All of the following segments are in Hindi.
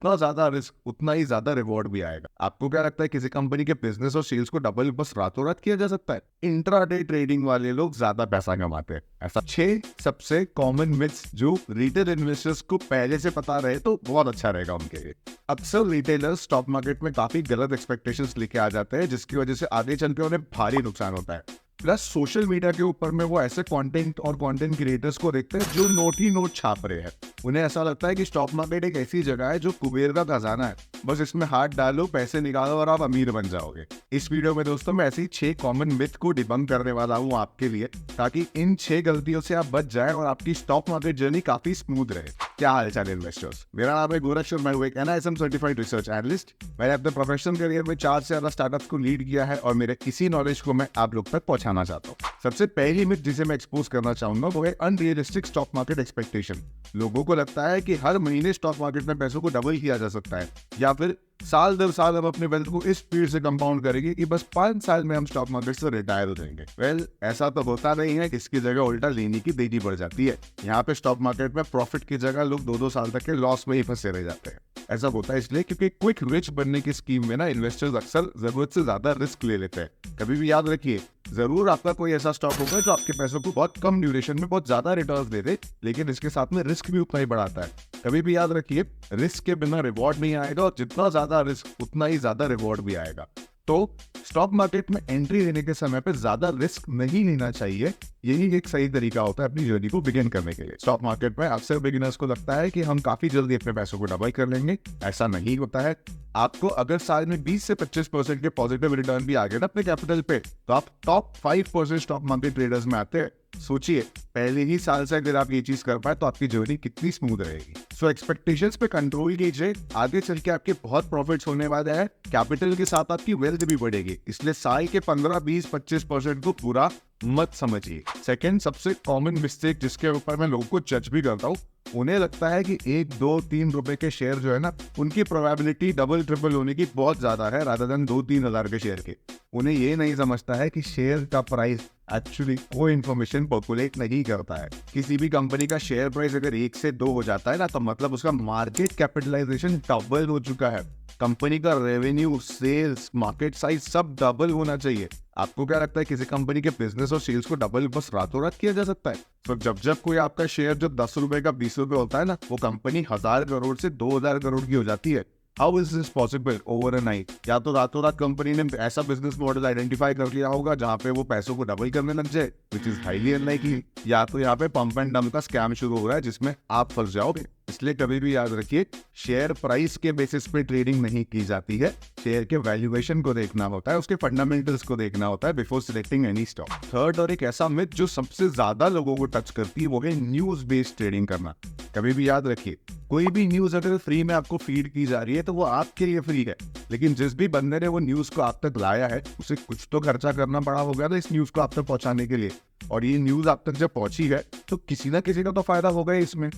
जितना ज्यादा रिस्क उतना ही ज्यादा रिवॉर्ड भी आएगा। आपको क्या लगता है किसी कंपनी के बिजनेस और सेल्स को डबल बस रातों रात किया जा सकता है? इंट्राडे ट्रेडिंग वाले लोग ज्यादा पैसा कमाते हैं। ऐसा 6 सबसे कॉमन मिथ्स जो रिटेल इन्वेस्टर्स को पहले से पता रहे तो बहुत अच्छा रहेगा उनके लिए। अक्सर रिटेलर्स स्टॉक मार्केट में काफी गलत एक्सपेक्टेशंस लेके आ जाते हैं, जिसकी वजह से आगे चल के उन्हें भारी नुकसान होता है। प्लस सोशल मीडिया के ऊपर में वो ऐसे कंटेंट और कंटेंट क्रिएटर्स को देखते हैं जो नोट ही नोट छाप रहे हैं। उन्हें ऐसा लगता है कि स्टॉक मार्केट एक ऐसी जगह है जो कुबेर का खजाना है, बस इसमें हाथ डालो, पैसे निकालो और आप अमीर बन जाओगे। इस वीडियो में दोस्तों मैं ऐसी 6 कॉमन मिथ को डिबंक करने वाला हूँ आपके लिए, ताकि इन 6 गलतियों से आप बच जाएं और आपकी स्टॉक मार्केट जर्नी काफी स्मूथ रहे। क्या हाल चाल इन्वेस्टर्स, मेरा नाम है गोरक्ष और मैं हूं एक NISM सर्टिफाइड रिसर्च एनालिस्ट। मैंने अपने प्रोफेशनल करियर में 4 से ज्यादा स्टार्टअप्स को लीड किया है और मेरे इसी नॉलेज को मैं आप लोग तक पहुंचाना चाहता हूँ। सबसे पहली मिथ जिसे मैं एक्सपोज करना चाहूंगा वो है अनरियलिस्टिक स्टॉक मार्केट एक्सपेक्टेशन। लोगों को लगता है कि हर महीने स्टॉक मार्केट में पैसों को डबल किया जा सकता है, या फिर साल दर साल हम अपने वेल्थ को इस स्पीड से कंपाउंड करेंगे कि बस 5 साल में हम स्टॉक मार्केट से रिटायर हो जाएंगे। वेल, ऐसा तो होता नहीं है। इसकी जगह उल्टा लेने की देरी बढ़ जाती है। यहाँ पे स्टॉक मार्केट में प्रॉफिट की जगह लोग 2-2 साल तक के लॉस में ही फंसे रह जाते हैं। ऐसा होता है इसलिए क्योंकि क्विक रिच बनने की स्कीम में ना इन्वेस्टर्स अक्सर जरूरत से ज्यादा रिस्क ले लेते हैं। कभी भी याद रखिए, जरूर आपका कोई ऐसा स्टॉक होगा जो आपके पैसों को बहुत कम ड्यूरेशन में बहुत ज्यादा रिटर्न्स दे दे, लेकिन इसके साथ में रिस्क भी उतना ही बढ़ाता है। कभी भी याद रखिए, रिस्क के बिना रिवॉर्ड नहीं आएगा और जितना ज्यादा रिस्क उतना ही ज्यादा रिवॉर्ड भी आएगा। तो स्टॉक मार्केट में एंट्री लेने के समय पे ज्यादा रिस्क नहीं लेना चाहिए। यही एक सही तरीका होता है अपनी जर्नी को बिगिन करने के लिए। स्टॉक मार्केट में अक्सर बिगिनर्स को लगता है कि हम काफी जल्दी अपने पैसों को डबल कर लेंगे। ऐसा नहीं होता है। आपको अगर साल में 20 से 25% के पॉजिटिव रिटर्न भी आ गए ना अपने कैपिटल पे, तो आप टॉप 5% स्टॉक मार्केट ट्रेडर्स में आते हैं। सोचिए, पहले ही साल से अगर आप ये चीज कर पाए तो आपकी जर्नी कितनी स्मूथ रहेगी। सो एक्सपेक्टेशंस पे कंट्रोल कीजिए। आगे चल के आपके बहुत प्रॉफिट्स होने वाले हैं। कैपिटल के साथ आपकी वेल्थ भी बढ़ेगी, इसलिए साल के 15, 20, 25% को पूरा मत समझिए। सेकंड सबसे कॉमन मिस्टेक जिसके ऊपर मैं लोगों को जज भी करता हूँ, उन्हें लगता है कि 1, 2, 3 रुपए के शेयर जो है ना, उनकी प्रोबेबिलिटी डबल ट्रिपल होने की बहुत ज्यादा है रादर देन 2-3 हजार के शेयर के। उन्हें ये नहीं समझता है कि शेयर का प्राइस एक्चुअली कोई इन्फॉर्मेशन पॉपुलेट नहीं करता है। किसी भी कंपनी का शेयर प्राइस अगर 1 से 2 हो जाता है ना, तो मतलब उसका मार्केट कैपिटलाइजेशन डबल हो चुका है। कंपनी का रेवेन्यू, सेल्स, मार्केट साइज सब डबल होना चाहिए। आपको क्या लगता है किसी कंपनी के बिजनेस और सेल्स को डबल बस रातों रात किया जा सकता है? तो जब कोई आपका शेयर जो 10 रुपए का 20 रुपए होता है ना, वो कंपनी 1000 करोड़ से 2000 करोड़ की हो जाती है। How is this possible over a night? या तो रातों रात कंपनी ने ऐसा बिजनेस मॉडल आइडेंटिफाई कर लिया होगा जहां पे वो पैसों को डबल करने लग जाए, विच इज हाईली अनलाइकली, या तो यहाँ पे पंप एंड डंप का स्कैम शुरू हो रहा है जिसमें आप फंस जाओगे। इसलिए कभी भी याद रखिए, शेयर प्राइस के बेसिस पे ट्रेडिंग नहीं की जाती है। शेयर के वैल्यूएशन को देखना होता है, उसके फंडामेंटल्स को देखना होता है before selecting any stock. Third और एक ऐसा मिथ जो सबसे ज्यादा लोगों को टच करती है वो है न्यूज बेस्ड ट्रेडिंग करना। कभी भी याद रखिए, कोई भी न्यूज अगर फ्री में आपको फीड की जा रही है तो वो आपके लिए फ्री है, लेकिन जिस भी बंदे ने वो न्यूज को आप तक लाया है उसे कुछ तो खर्चा करना पड़ा होगा ना इस न्यूज को आप तक पहुंचाने के लिए। और ये न्यूज आप तक जब पहुंची है तो किसी ना किसी का तो फायदा होगा इसमें।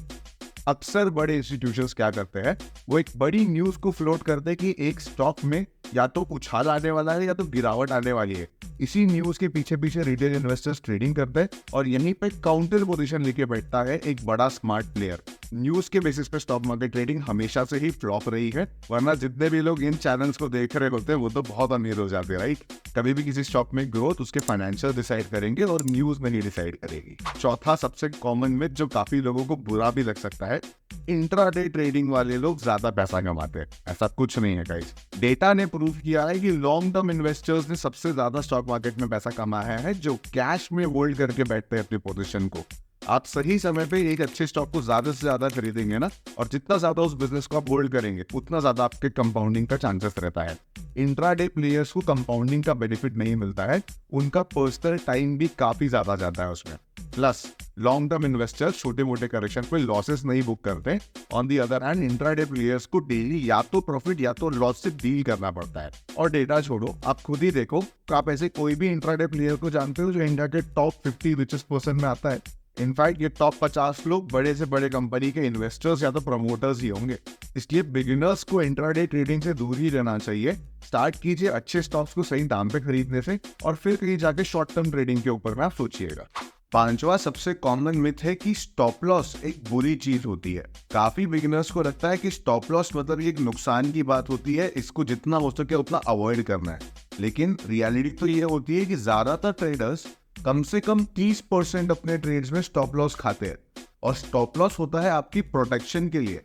अक्सर बड़े इंस्टीट्यूशंस क्या करते हैं, वो एक बड़ी न्यूज को फ्लोट करते हैं कि एक स्टॉक में या तो उछाल आने वाला है या तो गिरावट आने वाली है। इसी न्यूज के पीछे पीछे रिटेल इन्वेस्टर्स ट्रेडिंग करते हैं और यहीं पे काउंटर पोजीशन लेके बैठता है एक बड़ा स्मार्ट प्लेयर। न्यूज के बेसिस पे स्टॉक मार्केट ट्रेडिंग हमेशा से ही फ्लॉप रही है, वरना जितने भी लोग इन चैनल्स को देख रहे होते हैं वो तो बहुत अमीर हो जाते हैं, राइट? कभी भी किसी स्टॉक में ग्रोथ उसके फाइनेंशियल डिसाइड करेंगे और न्यूज नहीं डिसाइड करेगी। चौथा सबसे कॉमन मिथ जो काफी लोगों को बुरा भी लग सकता है, इंट्राडे ट्रेडिंग वाले लोग ज्यादा पैसा कमाते हैं। ऐसा कुछ नहीं है गाइस। डेटा ने प्रूव किया है कि लॉन्ग टर्म इन्वेस्टर्स ने सबसे ज्यादा स्टॉक मार्केट में पैसा कमाया है जो कैश में होल्ड करके बैठते हैं अपनी पोजीशन को। आप सही समय पे एक अच्छे स्टॉक को ज्यादा से ज्यादा खरीदेंगे ना, और जितना ज्यादा उस बिजनेस को आप होल्ड करेंगे उतना ज्यादा आपके कंपाउंडिंग का चांसेस रहता है। इंट्राडे प्लेयर्स को कंपाउंडिंग का बेनिफिट नहीं मिलता है, उनका पर्सनल टाइम भी काफी ज्यादा जाता है उसमें। प्लस लॉन्ग टर्म इन्वेस्टर्स छोटे मोटे करेक्शन पे लॉसेस नहीं बुक करते। On the other hand intraday players को डेली या तो प्रॉफिट या तो लॉस से डील करना पड़ता है। और डेटा छोड़ो, आप खुद ही देखो, तो आप ऐसे कोई भी इंट्राडे प्लेयर को जानते हो जो इंडिया के टॉप 50 रिचेस्ट पर्सन में आता है? इनफैक्ट ये टॉप 50 लोग बड़े से बड़े कंपनी के इन्वेस्टर्स या तो प्रमोटर्स ही होंगे। इसलिए बिगिनर्स को इंट्राडे ट्रेडिंग से दूर ही रहना चाहिए। स्टार्ट कीजिए अच्छे स्टॉक्स को सही दाम पे खरीदने से और फिर कहीं जाके शॉर्ट टर्म ट्रेडिंग के ऊपर में आप सोचिएगा। पांचवा सबसे कॉमन मिथ है कि स्टॉप लॉस एक बुरी चीज होती है। काफी बिगिनर्स को लगता है कि स्टॉप लॉस मतलब ये एक नुकसान की बात होती है, इसको जितना हो सके उतना अवॉइड करना है। लेकिन रियलिटी तो ये होती है कि ज्यादातर ट्रेडर्स कम से कम 30% अपने ट्रेड्स में स्टॉप लॉस खाते हैं, और स्टॉप लॉस होता है आपकी प्रोटेक्शन के लिए।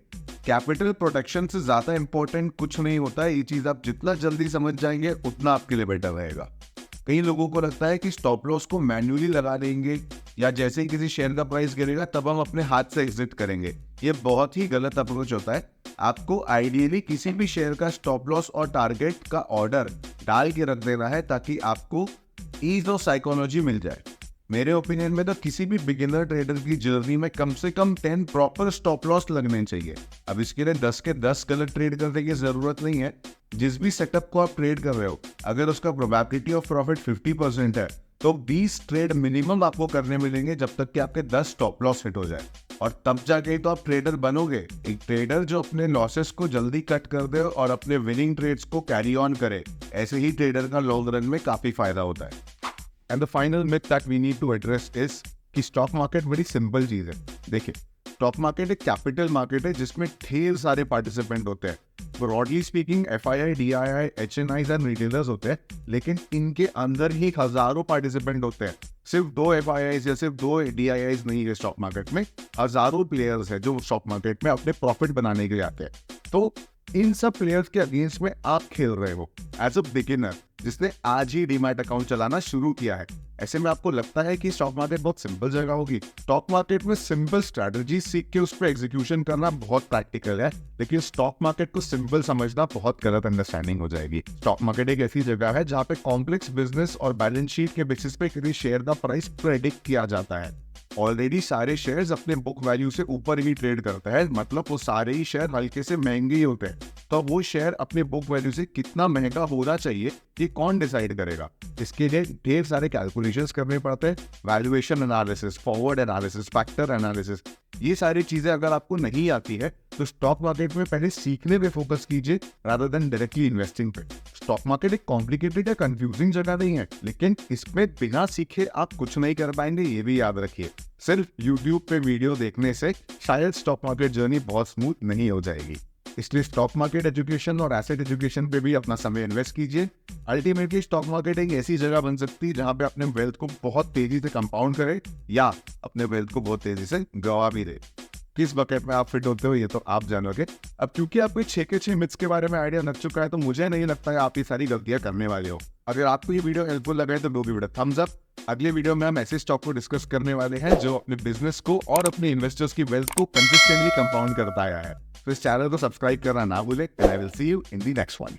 कैपिटल प्रोटेक्शन से ज्यादा इंपॉर्टेंट कुछ नहीं होता है। ये चीज आप जितना जल्दी समझ जाएंगे उतना आपके लिए बेटर रहेगा। कई लोगों को लगता है कि स्टॉप लॉस को मैन्युअली लगा देंगे या जैसे ही किसी शेयर का प्राइस गिरेगा तब हम अपने हाथ से एग्जिट करेंगे। ये बहुत ही गलत अप्रोच होता है। आपको आइडियली किसी भी शेयर का स्टॉप लॉस और टारगेट का ऑर्डर डाल के रख देना है ताकि आपको ईज ऑफ साइकोलॉजी मिल जाए। मेरे ओपिनियन में तो किसी भी बिगिनर ट्रेडर की जर्नी में कम से कम 10 प्रॉपर स्टॉप लॉस लगने चाहिए। अब इसके लिए 10 के 10 गलत ट्रेड करने की जरूरत नहीं है। जिस भी सेटअप को आप ट्रेड कर रहे हो, अगर उसका प्रोबेबिलिटी ऑफ प्रॉफिट 50% है तो 20 ट्रेड मिनिमम आपको करने मिलेंगे जब तक कि आपके 10 स्टॉप लॉस हिट हो जाए, और तब जाके तो आप ट्रेडर बनोगे। एक ट्रेडर जो अपने लॉसेस को जल्दी कट कर दे और अपने विनिंग ट्रेड्स को कैरी ऑन करे, ऐसे ही ट्रेडर का लॉन्ग रन में काफी फायदा होता है। And the final myth that we need to address is कि स्टॉक मार्केट बड़ी सिंपल चीज है। देखिए, स्टॉक मार्केट एक कैपिटल मार्केट है जिसमें ढेर सारे पार्टिसिपेंट होते हैं। Broadly speaking FII, DII, HNIs and retailers होते हैं, लेकिन इनके अंदर ही हजारों पार्टिसिपेंट होते हैं। सिर्फ 2 FIIs या सिर्फ 2 DIIs नहीं है स्टॉक मार्केट में, हजारों प्लेयर्स हैं जो स्टॉक मार्केट में अपने प्रॉफिट बनाने के लिए आते हैं। तो इन सब प्लेयर्स के अगेंस्ट में आप खेल रहे हो एज अ बिगिनर जिसने आज ही डीमैट अकाउंट चलाना शुरू किया है। ऐसे में आपको लगता है कि स्टॉक मार्केट बहुत सिंपल जगह होगी। स्टॉक मार्केट में सिंपल स्ट्रैटेजी सीख के उस पर एग्जीक्यूशन करना बहुत प्रैक्टिकल है, लेकिन स्टॉक मार्केट को सिंपल समझना बहुत गलत अंडरस्टैंडिंग हो जाएगी। स्टॉक मार्केट एक ऐसी जगह है जहाँ पे कॉम्प्लेक्स बिजनेस और बैलेंस शीट के बेसिस पे किसी शेयर का प्राइस प्रेडिक्ट किया जाता है। ऑलरेडी सारे शेयर्स अपने बुक वैल्यू से ऊपर ही ट्रेड करते हैं, मतलब वो सारे ही शेयर हल्के से महंगे ही होते हैं। तो वो शेयर अपने बुक वैल्यू से कितना महंगा होना चाहिए ये कौन डिसाइड करेगा? इसके लिए ढेर सारे कैलकुलेशंस करने पड़ते हैं, valuation analysis, forward analysis, factor analysis. ये सारी चीजें अगर आपको नहीं आती है तो स्टॉक मार्केट में पहले सीखने पे फोकस कीजिए रादर देन डायरेक्टली इन्वेस्टिंग पे। स्टॉक मार्केट एक कॉम्प्लिकेटेड या कंफ्यूजिंग जगह नहीं है, लेकिन इसमें बिना सीखे आप कुछ नहीं कर पाएंगे, ये भी याद रखिए। सिर्फ यूट्यूब पे वीडियो देखने से शायद स्टॉक मार्केट जर्नी बहुत स्मूथ नहीं हो जाएगी। इसलिए स्टॉक मार्केट एजुकेशन और एसेट एजुकेशन पे भी अपना समय इन्वेस्ट कीजिए। अल्टीमेटली स्टॉक मार्केट एक ऐसी जगह बन सकती है जहां पे अपने वेल्थ को बहुत तेजी से कंपाउंड करे या अपने वेल्थ को बहुत तेजी से गवा भी दे। किस बकेट में आप फिट होते हो ये तो आप जानोगे। अब क्योंकि आपको 6 के 6 मिथ्स के बारे में आइडिया लग चुका है तो मुझे नहीं लगता है आप ये सारी गलतियां करने वाले हो। अगर आपको ये वीडियो हेल्पफुल लगा है तो दो वीडियो थम्स अप। अगले वीडियो में हम ऐसे स्टॉक को डिस्कस करने वाले हैं जो अपने बिजनेस को और अपने इन्वेस्टर्स की वेल्थ को कंसिस्टेंटली कंपाउंड करता आया है। तो इस चैनल को सब्सक्राइब करना ना भूले। And I will see you in the next one.